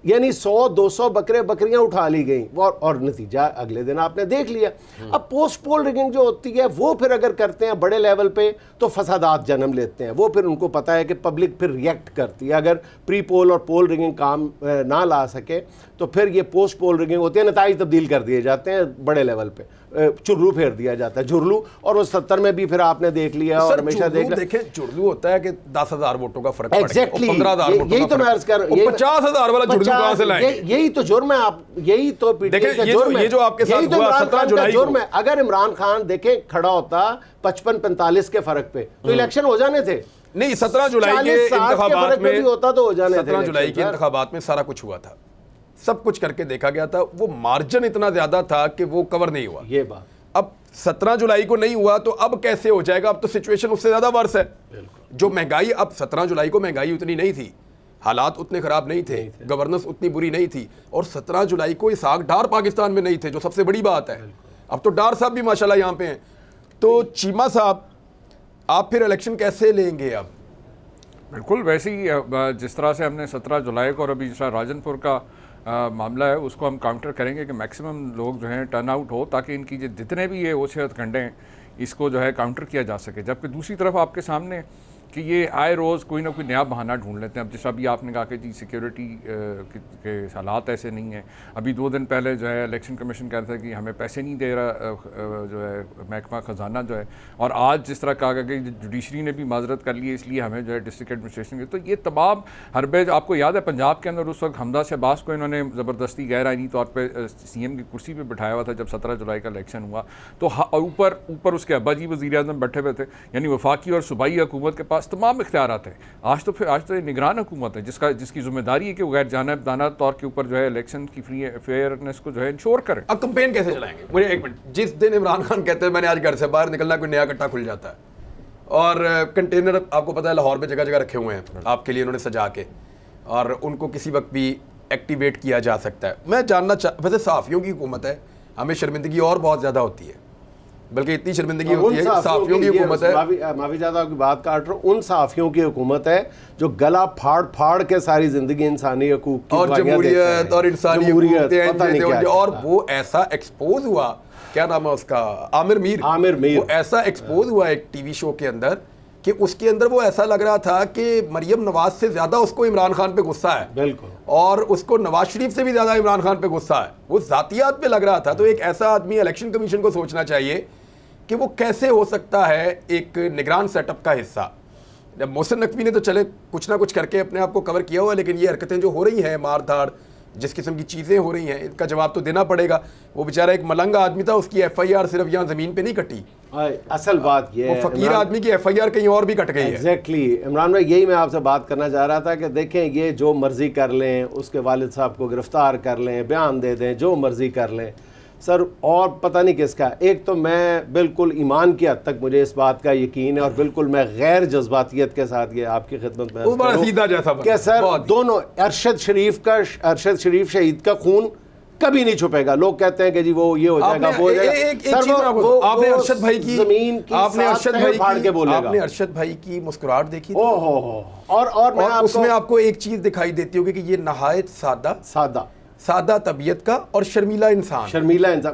यानी 100-200 बकरियां उठा ली गई। और नतीजा अगले दिन आपने देख लिया। अब पोस्ट पोल रिगिंग जो होती है वो फिर अगर करते हैं बड़े लेवल पे तो फसादात जन्म लेते हैं। वो फिर उनको पता है कि पब्लिक फिर रिएक्ट करती है। अगर प्री पोल और पोल रिगिंग काम ना ला सके तो फिर ये पोस्ट पोल रिगिंग होती है, नताइज तब्दील कर दिए जाते हैं बड़े लेवल पे, चुरलू फेर दिया जाता है, झुरलू। और उस 70 में भी फिर आपने देख लिया और हमेशा देखें झुरलू होता है कि 10,000 वोटों का फर्क एग्जैक्टली 15,000 वोटों यही तो मैं अर्ज कर रहा हूं, 50,000 वाला झुरलू कहां से लाएंगे? यही तो जुर्म है। आप यही तो पीटीआई का जुर्म है, ये जो आपके साथ हुआ 17 जुलाई को जुर्म है। अगर इमरान खान देखें खड़ा होता 55-45 के फर्क पे तो इलेक्शन हो जाने थे। नहीं, 17 जुलाई के इंतखाबात में होता तो हो जाने थे। 17 जुलाई के इंतखाबात में सारा कुछ हुआ था, सब कुछ करके देखा गया था। वो मार्जिन इतना ज्यादा था कि वो कवर नहीं हुआ। ये बात अब 17 जुलाई को नहीं हुआ तो अब कैसे हो जाएगा? अब तो सिचुएशन उससे ज्यादा वर्स है। जो महंगाई, अब 17 जुलाई को महंगाई उतनी नहीं थी, हालात उतने खराब नहीं थे, गवर्नेंस उतनी बुरी नहीं थी, और 17 जुलाई को इस आग डार पाकिस्तान में नहीं थे, जो सबसे बड़ी बात है। अब तो डार साहब भी माशाल्लाह यहाँ पे हैं। तो चीमा साहब, आप फिर इलेक्शन कैसे लेंगे? अब बिल्कुल वैसे ही जिस तरह से हमने 17 जुलाई को और अभी जिस तरह राजनपुर का मामला है उसको हम काउंटर करेंगे कि मैक्सिमम लोग जो हैं टर्न आउट हो, ताकि इनकी जितने भी ये ओछे हथकंडे हैं इसको जो है काउंटर किया जा सके। जबकि दूसरी तरफ आपके सामने कि ये आए रोज़ कोई ना कोई नया बहाना ढूंढ लेते हैं। अब जैसा अभी आपने कहा कि जी सिक्योरिटी के हालात ऐसे नहीं हैं। अभी 2 दिन पहले जो है इलेक्शन कमीशन कह रहा था कि हमें पैसे नहीं दे रहा जो है महकमा ख़जाना जो है, और आज जिस तरह कहा गया कि जुडिशरी ने भी माजरत कर ली है, इसलिए हमें जो है डिस्ट्रिक्ट एडमिनिस्ट्रेशन के, तो ये तमाम हरबे आपको याद है पंजाब के अंदर उस वक्त हमदा शहबाज को इन्होंने ज़बरदस्ती गैर आईनी तौर पर CM की कुर्सी पर बिठाया हुआ था जब 17 जुलाई का इलेक्शन हुआ। तो ऊपर उसके अब्बा जी वज़ीर आज़म बैठे हुए थे, यानी वफाकी और सूबाई हुकूमत के पास तमाम इख्तियारात हैं। आज तो निगरान हुकूमत है जिसकी जिम्मेदारी है कि वो गैर जानिबदाना तौर के ऊपर जो है इलेक्शन की फ्री फेयरनेस को जो है इंश्योर करें। अब कैंपेन कैसे चलाएंगे? मुझे एक मिनट, जिस दिन इमरान खान कहते हैं मैंने आज घर से बाहर निकलना, कोई नया कट्टा खुल जाता है और कंटेनर आपको पता है लाहौर में जगह जगह रखे हुए हैं आपके लिए उन्होंने सजा के, और उनको किसी वक्त भी एक्टिवेट किया जा सकता है। मैं जानना वैसे सहाफ़ियों की हुकूमत है, हमें शर्मिंदगी और बहुत ज़्यादा होती है, बल्कि इतनी शर्मिंदगी होती है। सहाफ़ियों की हुकूमत है, माफी चाहता हूं की बात काट रहा हूं, उन सहाफ़ियों की हुकूमत है जो गला फाड़ फाड़ के सारी जिंदगी इंसानी हकूक और जमहूरियत और इंसानी हकूक, और वो ऐसा एक्सपोज हुआ, क्या नाम है उसका, आमिर मीर, वो ऐसा एक्सपोज हुआ एक टीवी शो के अंदर कि उसके अंदर वो ऐसा लग रहा था कि मरियम नवाज से ज्यादा उसको इमरान खान पे गुस्सा है, बिल्कुल, और उसको नवाज शरीफ से भी ज्यादा इमरान खान पे गुस्सा है, वो जातियात पे लग रहा था। तो एक ऐसा आदमी इलेक्शन कमीशन को सोचना चाहिए कि वो कैसे हो सकता है एक निगरान सेटअप का हिस्सा। जब मोहसिन नकवी ने तो चले कुछ ना कुछ करके अपने आप को कवर किया हुआ, लेकिन ये हरकतें जो हो रही हैं, मार धाड़, जिस किस्म की चीज़ें हो रही हैं, इनका जवाब तो देना पड़ेगा। वो बेचारा एक मलंग आदमी था, उसकी FIR सिर्फ यहाँ ज़मीन पे नहीं कटी। असल बात ये वो फकीर आदमी की FIR कहीं और भी कट गई है। एग्जैक्टली इमरान भाई, यही मैं आपसे बात करना चाह रहा था कि देखें, ये जो मर्जी कर लें, उसके वालिद साहब को गिरफ्तार कर लें, बयान दे दें, जो मर्जी कर लें सर, और पता नहीं किसका। एक तो मैं बिल्कुल ईमान की हद तक मुझे इस बात का यकीन है और बिल्कुल मैं गैर जज्बातियत के साथ ये आपकी खिदमत में सीधा जैसा कि सर दोनों अरशद शरीफ शहीद का खून कभी नहीं छुपेगा। लोग कहते हैं कि जी वो ये हो जाएगा, वो हो जाएगा। आपने अरशद भाई की जमीन की आपने अरशद भाई फाड़ के बोलेगा। आपने अरशद भाई की मुस्कुराहट देखी? और मैं उसमें आपको एक चीज दिखाई देती होगी कि ये नहायत सादा तबीयत का और शर्मीला इंसान।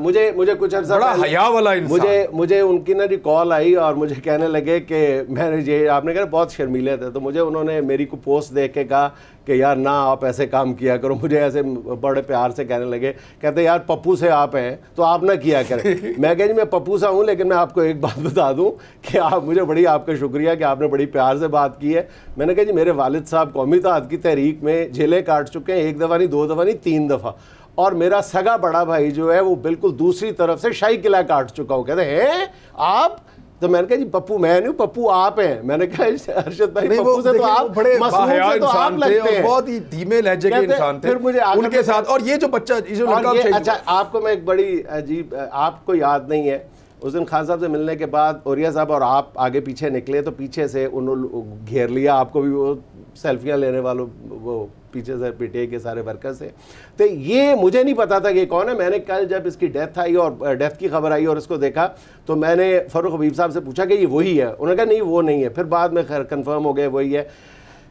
मुझे कुछ अर्सा बड़ा हया वाला इंसान। मुझे उनकी ना कॉल आई और मुझे कहने लगे कि मैंने ये आपने कहा बहुत शर्मीले थे, तो मुझे उन्होंने मेरी को पोस्ट देख के कहा कि यार ना आप ऐसे काम किया करो। मुझे ऐसे बड़े प्यार से कहने लगे, कहते यार पप्पू से आप हैं तो आप ना किया करें। मैं कह जी मैं पप्पू सा हूँ, लेकिन मैं आपको एक बात बता दूँ कि आप मुझे बड़ी आपका शुक्रिया कि आपने बड़ी प्यार से बात की है। मैंने कहा जी मेरे वालिद साहब कौमी इत्तेहाद की तहरीक में जेलें काट चुके हैं, 1 दफ़ा नहीं 2 दफ़ा नहीं 3 दफ़ा, और मेरा सगा बड़ा भाई जो है वो बिल्कुल दूसरी तरफ से शाही किला काट चुका हूँ। कहते हैं आप, तो मैंने कहा जी पप्पू मैं नहीं, पप्पू आप हैं। मैंने कहा अरशद भाई पप्पू से तो आप बड़े बाहया इंसान थे और बहुत ही धीमे लहजे के इंसान थे। फिर मुझे उनके साथ और ये जो बच्चा जो लड़का, अच्छा आपको मैं एक बड़ी अजीब, आपको याद नहीं है उस दिन खान साहब से मिलने के बाद औरिया साहब और आप आगे पीछे निकले तो पीछे से उन्होंने घेर लिया आपको भी, वो सेल्फियाँ लेने वालों, वो पीछे से PTI के सारे वर्कर से। तो ये मुझे नहीं पता था कि कौन है। मैंने कल जब इसकी डेथ आई और डेथ की खबर आई और इसको देखा तो मैंने फ़ारूक हबीब साहब से पूछा कि ये वही है। उन्होंने कहा नहीं वो नहीं है। फिर बाद में खैर कन्फर्म हो गया वही है।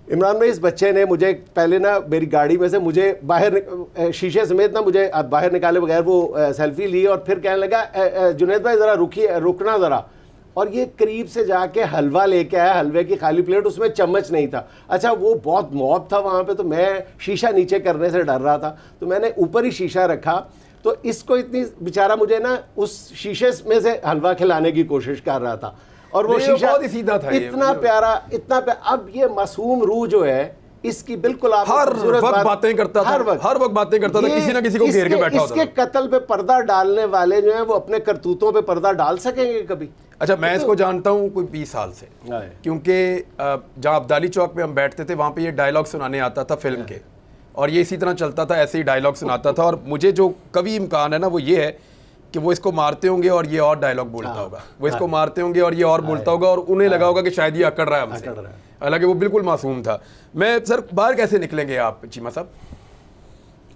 इमरान भाई इस बच्चे ने मुझे पहले ना मेरी गाड़ी में से मुझे बाहर शीशे समेत ना मुझे बाहर निकाले बगैर वो सेल्फी ली और फिर कहने लगा जुनैद भाई ज़रा रुकना ज़रा, और ये करीब से जाके हलवा लेके आया, हलवे की खाली प्लेट, उसमें चम्मच नहीं था। अच्छा वो बहुत मौत था वहाँ पे, तो मैं शीशा नीचे करने से डर रहा था तो मैंने ऊपर ही शीशा रखा। तो इसको इतनी बेचारा मुझे ना उस शीशे में से हलवा खिलाने की कोशिश कर रहा था और वो शीशा बहुत ही सीधा था, इतना प्यारा। अब ये मासूम रूह जो है इसकी बिल्कुल आप हर वक्त बातें करता था, हर वक्त बातें करता था, किसी ना किसी को घेर के बैठा होता था। इसके कत्ल पे पर्दा डालने वाले जो हैं वो अपने करतूतों पे पर्दा डाल सकेंगे कभी? अच्छा मैं इसको जानता हूँ कोई 20 साल से, क्योंकि जहाँ अब्दाली चौक पे हम बैठते थे वहाँ पे ये डायलॉग सुनाने आता था फिल्म के, और ये इसी तरह चलता था, ऐसे ही डायलॉग सुनाता था। और मुझे जो कवि इम्कान है ना वो ये है कि वो इसको मारते होंगे और ये और डायलॉग बोलता होगा, वो इसको मारते होंगे और ये और बोलता होगा और उन्हें लगा होगा कि शायद ये अकड़ रहा है हमसे, हालांकि वो बिल्कुल मासूम था। मैं सर बाहर कैसे निकलेंगे आप चीमा साहब?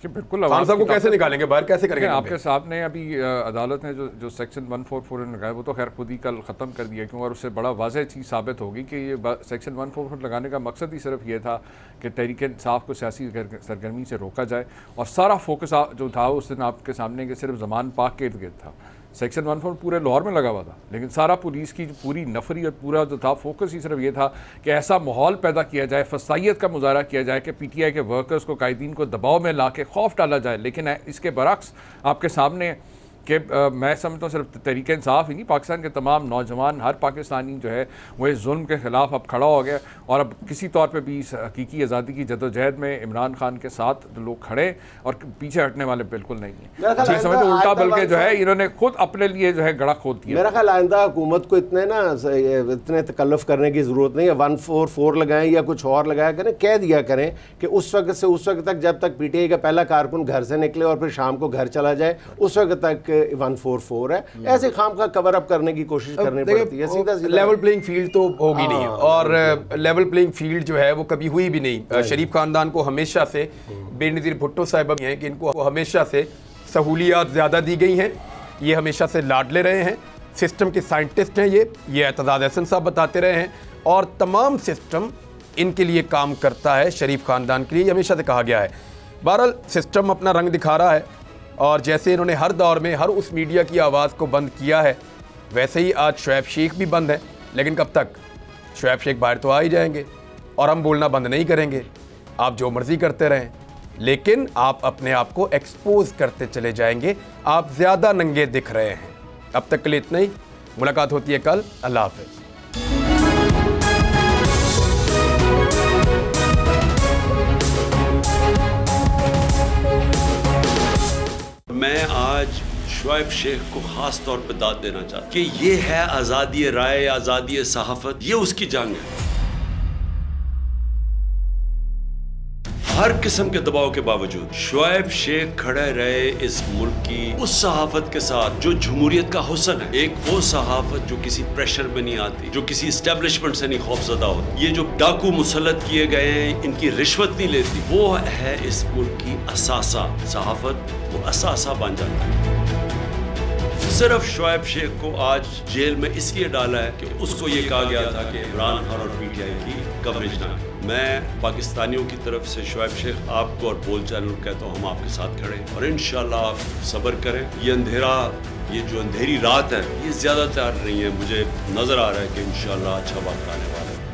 बिल्कुल खान साहब को कैसे निकालेंगे बाहर, कैसे करेंगे? आपके सामने अभी अदालत ने जो सेक्शन 144 लगाया वो तो खैर खुद ही कल ख़त्म कर दिया क्यों, और उससे बड़ा वाज़ेह चीज़ साबित होगी कि ये सेक्शन 144 लगाने का मकसद ही सिर्फ ये था कि तहरीक इंसाफ को सियासी सरगर्मी से रोका जाए, और सारा फोकस जो था उस दिन आपके सामने कि सिर्फ ज़मान पाक के इर्द गिर्द था। सेक्शन 144 पूरे लाहौर में लगा हुआ था, लेकिन सारा पुलिस की पूरी नफरी और पूरा जो था फोकस ही सिर्फ ये था कि ऐसा माहौल पैदा किया जाए, फसाइयत का मुजाहरा किया जाए कि PTI के वर्कर्स को, कायदीन को दबाव में ला के खौफ डाला जाए। लेकिन इसके बरक्स आपके सामने कि मैं समझता हूँ सिर्फ तहरीक इंसाफ ही नहीं, पाकिस्तान के तमाम नौजवान, हर पाकिस्तानी जो है वो इस जुल्म के ख़िलाफ़ अब खड़ा हो गया, और अब किसी तौर पे भी इस हकीकी आज़ादी की जदोजहद में इमरान खान के साथ लोग खड़े और पीछे हटने वाले बिल्कुल नहीं है। जी समझते उल्टा बल्कि जो है इन्होंने खुद अपने लिए जो है गड़ा खोद दिया। मेरा ख्याल आइंदा हुकूमत को इतने तकल्लुफ़ करने की ज़रूरत नहीं है। 144 लगाएं या कुछ और लगाया करें, कह दिया करें कि उस वक्त से उस वक्त तक जब तक PTI का पहला कारकुन घर से निकले और फिर शाम को घर चला जाए उस वक्त तक 144 है। ऐसे खाम का कवर अप करने की कोशिश करनी पड़ती है। सीधा लेवल प्लेइंग फील्ड तो होगी नहीं, और लेवल प्लेइंग फील्ड जो है वो कभी हुई भी नहीं। शरीफ खानदान को हमेशा से, बेनज़ीर भुट्टो साहब हैं कि इनको हमेशा से सहूलियात ज़्यादा दी गई हैं, ये हमेशा से लाडले रहे हैं, सिस्टम के साइंटिस्ट हैं ये एतज़ाज़ हसन साहब बताते रहे हैं, और तमाम सिस्टम इनके लिए काम करता है, शरीफ खानदान के लिए हमेशा से कहा गया है। बहरहाल सिस्टम अपना रंग दिखा रहा है, और जैसे इन्होंने हर दौर में हर उस मीडिया की आवाज़ को बंद किया है, वैसे ही आज शुएब शेख भी बंद है। लेकिन कब तक? शुएब शेख बाहर तो आ ही जाएंगे और हम बोलना बंद नहीं करेंगे। आप जो मर्ज़ी करते रहें, लेकिन आप अपने आप को एक्सपोज करते चले जाएंगे। आप ज़्यादा नंगे दिख रहे हैं। अब तक के लिए इतना ही, मुलाकात होती है कल। अल्लाह हाफ़िज़। मैं आज शुएब शेख को खास तौर पे दाद देना चाहता कि ये है आज़ादी राय, आज़ादी सहाफत, ये उसकी जंग है। हर किस्म के दबाव के बावजूद शुएब शेख खड़े रहे इस मुल्क की उस सहाफत के साथ जो जमहूरियत का हुस्न है। एक वो सहाफत जो किसी प्रेशर में नहीं आती, जो किसी एस्टेब्लिशमेंट से नहीं खौफजदा होती। ये जो डाकू मुसल्लत किए गए हैं, इनकी रिश्वत नहीं लेती, वो है इस मुल्क की असासा। सहाफत वो असासा बन जाता है। सिर्फ शुएब शेख को आज जेल में इसलिए डाला है कि उसको ये कहा गया था कि इमरान खान और पीटीआई की कवरेज ना करें। मैं पाकिस्तानियों की तरफ से शुएब शेख आपको और बोल चैनल कहता हूँ, हम आपके साथ खड़े हैं और इंशाल्लाह आप सब्र करें। ये अंधेरा, ये जो अंधेरी रात है, ये ज़्यादा तैयार नहीं है। मुझे नज़र आ रहा है कि इंशाल्लाह अच्छा वक्त आने वाला है।